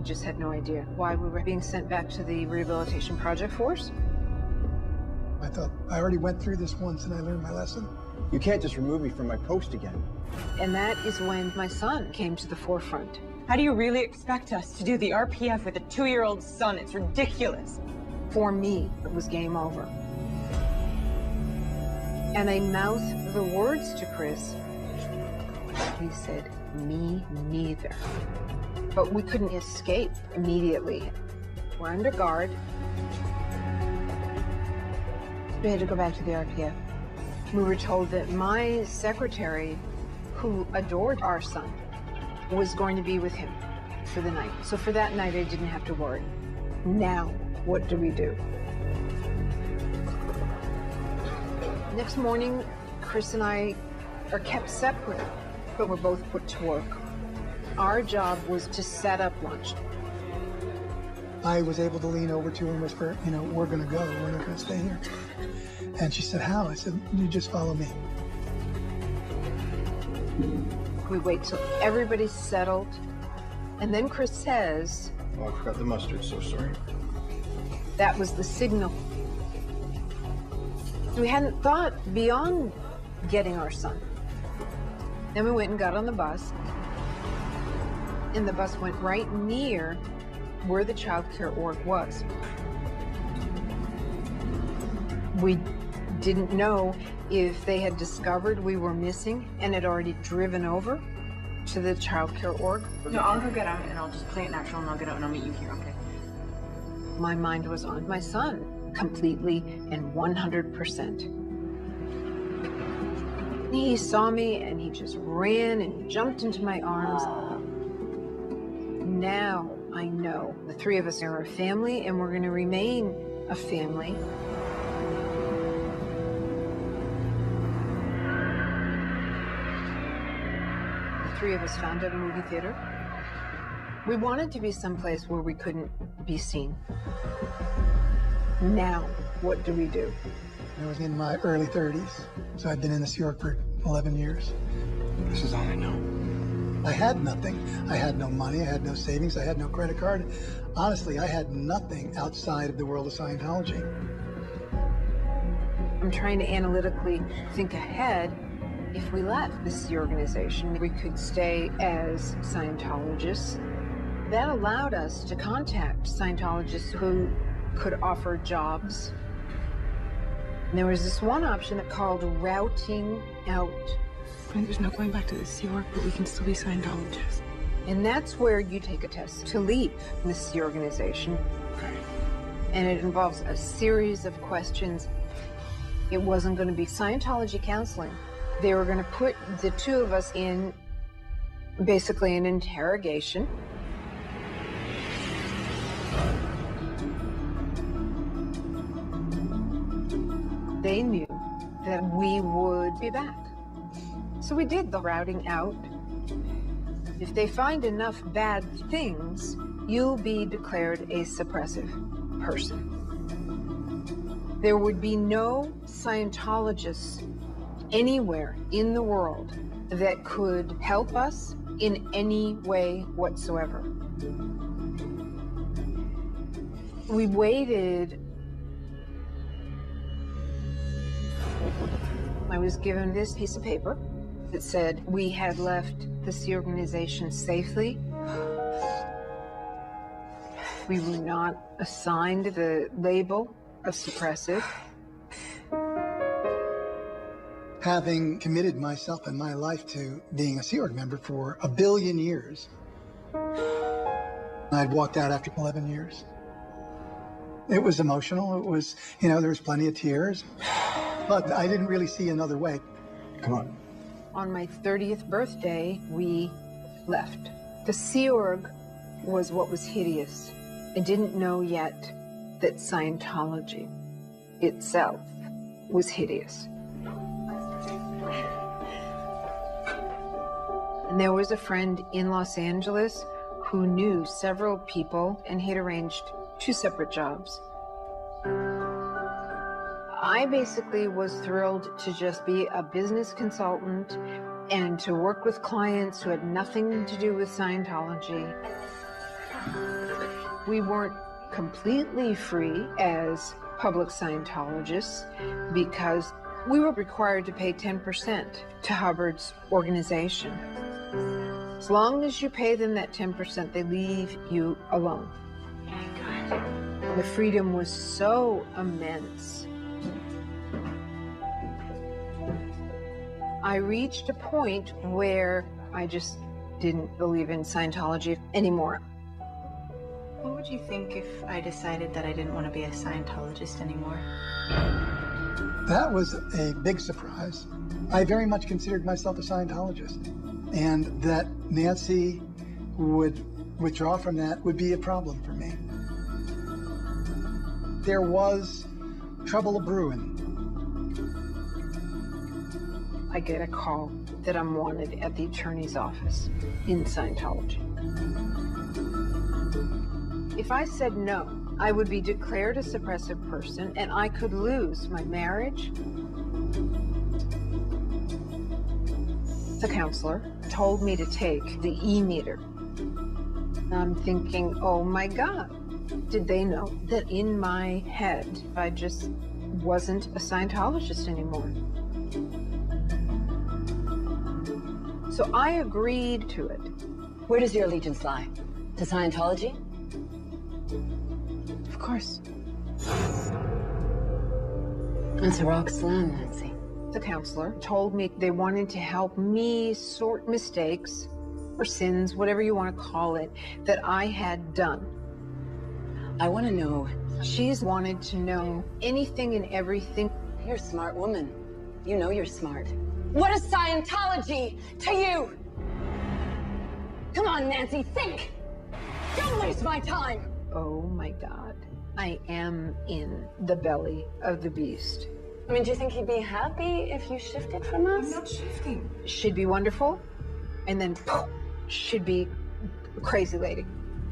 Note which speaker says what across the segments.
Speaker 1: just had no idea why we were being sent back to the Rehabilitation Project Force.
Speaker 2: I thought, I already went through this once and I learned my lesson.
Speaker 3: You can't just remove me from my post again.
Speaker 1: And that is when my son came to the forefront.
Speaker 4: How do you really expect us to do the RPF with a 2-year-old son? It's ridiculous.
Speaker 1: For me, it was game over. And I mouthed the words to Chris. He said, "Me neither." But we couldn't escape immediately. We're under guard. We had to go back to the RPF. We were told that my secretary, who adored our son, was going to be with him for the night. So for that night, I didn't have to worry. Now, what do we do? Next morning, Chris and I are kept separate, but we're both put to work. Our job was to set up lunch.
Speaker 2: I was able to lean over to her and whisper, you know, we're gonna go, we're not gonna stay here. And she said, how? I said, you just follow me.
Speaker 1: We wait till everybody's settled, and then Chris says,
Speaker 3: Oh, I forgot the mustard, so sorry.
Speaker 1: that was the signal. We hadn't thought beyond getting our son. Then we went and got on the bus, and the bus went right near where the child care org was. We didn't know if they had discovered we were missing and had already driven over to the child care org.
Speaker 4: No, I'll go get out and I'll just play it natural and I'll get out and I'll meet you here, okay?
Speaker 1: My mind was on my son, completely and 100%. He saw me and he just ran and jumped into my arms. Now I know the three of us are a family and we're going to remain a family. The three of us found a movie theater. We wanted to be someplace where we couldn't be seen. Now, what do we do?
Speaker 2: I was in my early 30s, so I'd been in the Sea Org for 11 years.
Speaker 3: This is all I know.
Speaker 2: I had nothing. I had no money, I had no savings, I had no credit card. Honestly, I had nothing outside of the world of Scientology.
Speaker 1: I'm trying to analytically think ahead. If we left the Sea organization, we could stay as Scientologists. That allowed us to contact Scientologists who could offer jobs. And there was this one option called routing out.
Speaker 4: And there's no going back to the Sea Org, but we can still be Scientologists.
Speaker 1: And that's where you take a test to leave the Sea organization.
Speaker 4: Okay.
Speaker 1: And it involves a series of questions. It wasn't going to be Scientology counseling. They were going to put the two of us in basically an interrogation. They knew that we would be back. So we did the routing out. If they find enough bad things, you'll be declared a suppressive person. There would be no Scientologists anywhere in the world that could help us in any way whatsoever. We waited. I was given this piece of paper that said we had left the Sea organization safely. We were not assigned the label of suppressive.
Speaker 2: Having committed myself and my life to being a Sea Org member for 1 billion years, I'd walked out after 11 years. It was emotional. It was, you know, there was plenty of tears, but I didn't really see another way.
Speaker 3: Come on.
Speaker 1: On my 30th birthday, we left. The Sea Org was what was hideous. I didn't know yet that Scientology itself was hideous. And there was a friend in Los Angeles who knew several people, and he'd arranged 2 separate jobs. I basically was thrilled to just be a business consultant and to work with clients who had nothing to do with Scientology. We weren't completely free as public Scientologists because we were required to pay 10% to Hubbard's organization. As long as you pay them that 10%, they leave you alone.
Speaker 4: Oh my God.
Speaker 1: The freedom was so immense. I reached a point where I just didn't believe in Scientology anymore.
Speaker 4: What would you think if I decided that I didn't want to be a Scientologist anymore?
Speaker 2: That was a big surprise. I very much considered myself a Scientologist, and that Nancy would withdraw from that would be a problem for me. There was trouble brewing.
Speaker 1: I get a call that I'm wanted at the attorney's office in Scientology. If I said no, I would be declared a suppressive person and I could lose my marriage. The counselor told me to take the e-meter. I'm thinking, oh my God, did they know that in my head I just wasn't a Scientologist anymore? So I agreed to it.
Speaker 5: Where does your allegiance lie? To Scientology?
Speaker 4: Of course.
Speaker 5: That's a rock slam, Nancy.
Speaker 1: The counselor told me they wanted to help me sort mistakes or sins, whatever you want to call it, that I had done.
Speaker 5: I want to know.
Speaker 1: She's wanted to know anything and everything.
Speaker 5: You're a smart woman. You know you're smart. What is Scientology to you? Come on, Nancy, think! Don't waste my time!
Speaker 1: Oh my God. I am in the belly of the beast.
Speaker 5: I mean, do you think he'd be happy if you shifted from us?
Speaker 4: I'm not shifting.
Speaker 1: She'd be wonderful, and then poof, she'd be a crazy lady.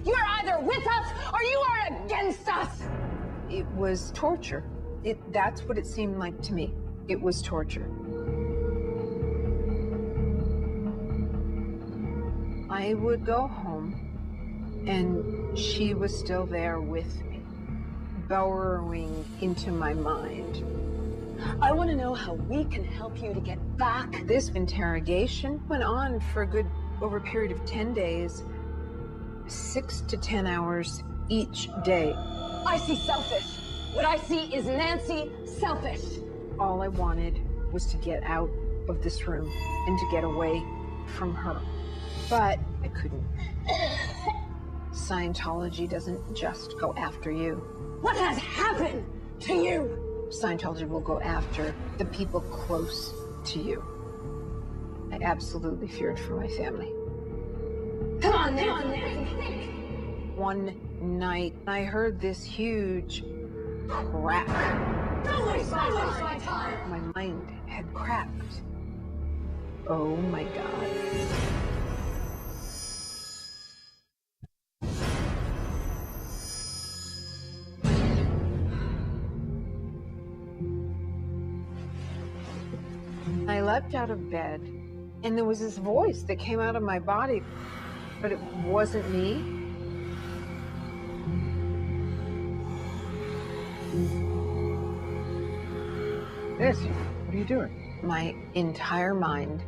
Speaker 5: You're either with us or you are against us!
Speaker 1: It was torture. That's what it seemed like to me. It was torture. I would go home, and she was still there with me, burrowing into my mind.
Speaker 5: I want to know how we can help you to get back.
Speaker 1: This interrogation went on for over a period of 10 days, 6 to 10 hours each day.
Speaker 5: I see selfish. What I see is Nancy selfish.
Speaker 1: All I wanted was to get out of this room and to get away from her. But I couldn't. Scientology doesn't just go after you.
Speaker 5: What has happened to you?
Speaker 1: Scientology will go after the people close to you. I absolutely feared for my family.
Speaker 5: Come on, Nancy.
Speaker 1: One night, I heard this huge crack.
Speaker 5: Don't waste my time.
Speaker 1: My mind had cracked. Oh my God. I leapt out of bed, and there was this voice that came out of my body, but it wasn't me.
Speaker 3: Nancy, what are you doing?
Speaker 1: My entire mind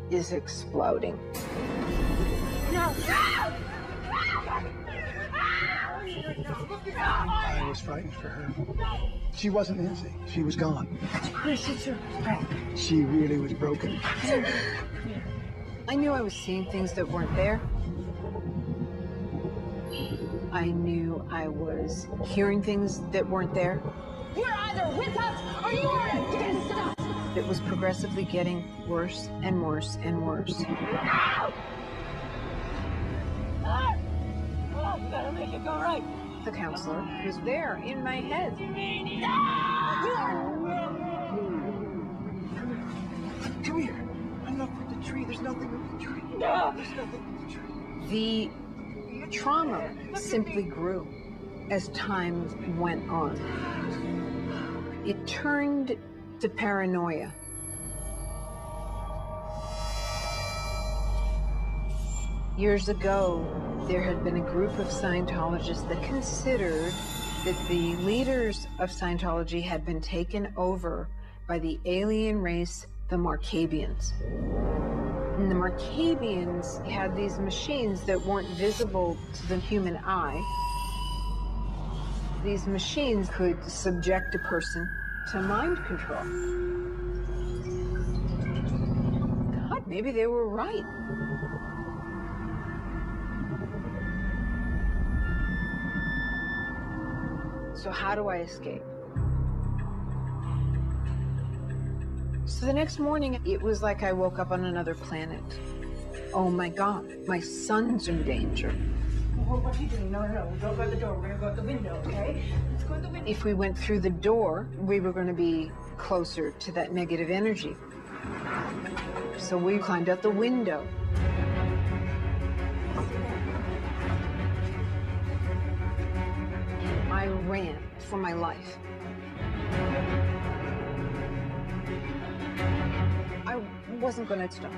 Speaker 1: is exploding.
Speaker 2: I was frightened for her. She wasn't Nancy. She was gone. She really was broken.
Speaker 1: I knew I was seeing things that weren't there. I knew I was hearing things that weren't there.
Speaker 5: You're either with us or you are against us.
Speaker 1: It was progressively getting worse and worse and worse. The counselor was there in my head.
Speaker 3: Come here. I'm up with the tree. There's nothing with the tree. There's nothing with the tree.
Speaker 1: The trauma simply grew as time went on. It turned to paranoia. Years ago, There had been a group of Scientologists that considered that the leaders of Scientology had been taken over by the alien race, the Markabians. And the Markabians had these machines that weren't visible to the human eye. These machines could subject a person to mind control. God, maybe they were right. So how do I escape? So the next morning, it was like I woke up on another planet. Oh my God, my son's in danger.
Speaker 6: Well, what are you doing? No, don't go out the door. We're gonna go out the window, okay? Let's go out the window.
Speaker 1: If we went through the door, we were going to be closer to that negative energy. So we climbed out the window. I ran for my life. I wasn't going to stop.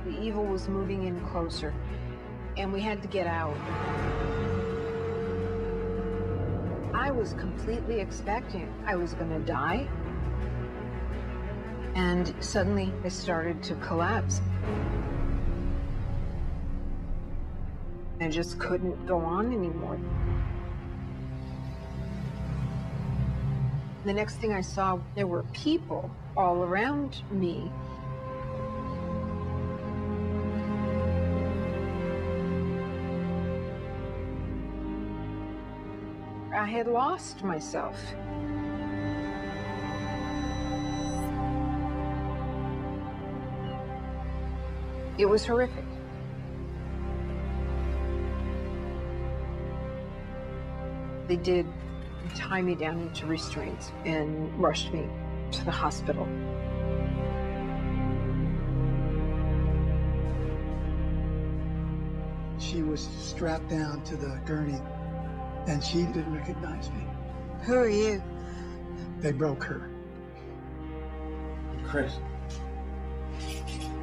Speaker 1: The evil was moving in closer, and we had to get out. I was completely expecting I was going to die. And suddenly I started to collapse. I just couldn't go on anymore. The next thing I saw, there were people all around me. I had lost myself. It was horrific. They did tie me down into restraints and rushed me to the hospital.
Speaker 2: She was strapped down to the gurney, and she didn't recognize me.
Speaker 1: Who are you?
Speaker 2: They broke her.
Speaker 3: Chris.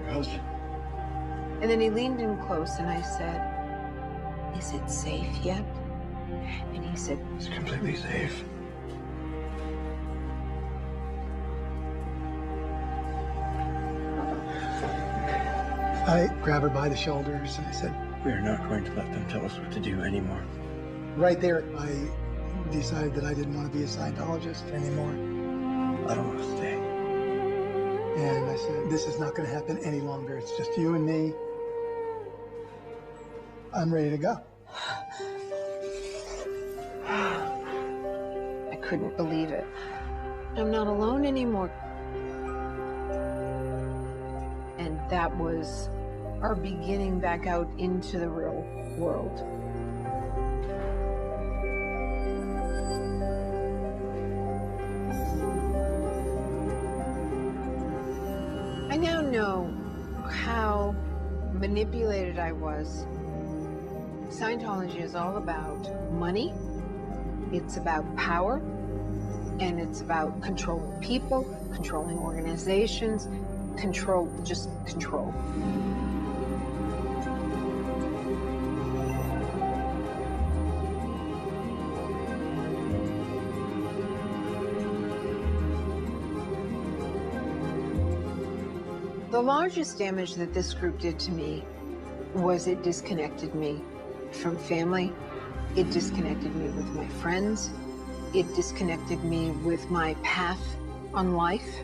Speaker 3: Your husband.
Speaker 1: And then he leaned in close and I said, "Is it safe yet?" And he said,
Speaker 3: It's completely safe.
Speaker 2: I grabbed her by the shoulders and I said,
Speaker 3: We are not going to let them tell us what to do anymore.
Speaker 2: right there, I decided that I didn't want to be a Scientologist anymore.
Speaker 3: I don't want to stay.
Speaker 2: And I said, this is not going to happen any longer. It's just you and me. I'm ready to go.
Speaker 1: I couldn't believe it. I'm not alone anymore. And that was our beginning back out into the real world. I now know how manipulated I was. Scientology is all about money, it's about power, and it's about controlling people, controlling organizations, just control. The largest damage that this group did to me was it disconnected me from family. It disconnected me with my friends. It disconnected me with my path on life.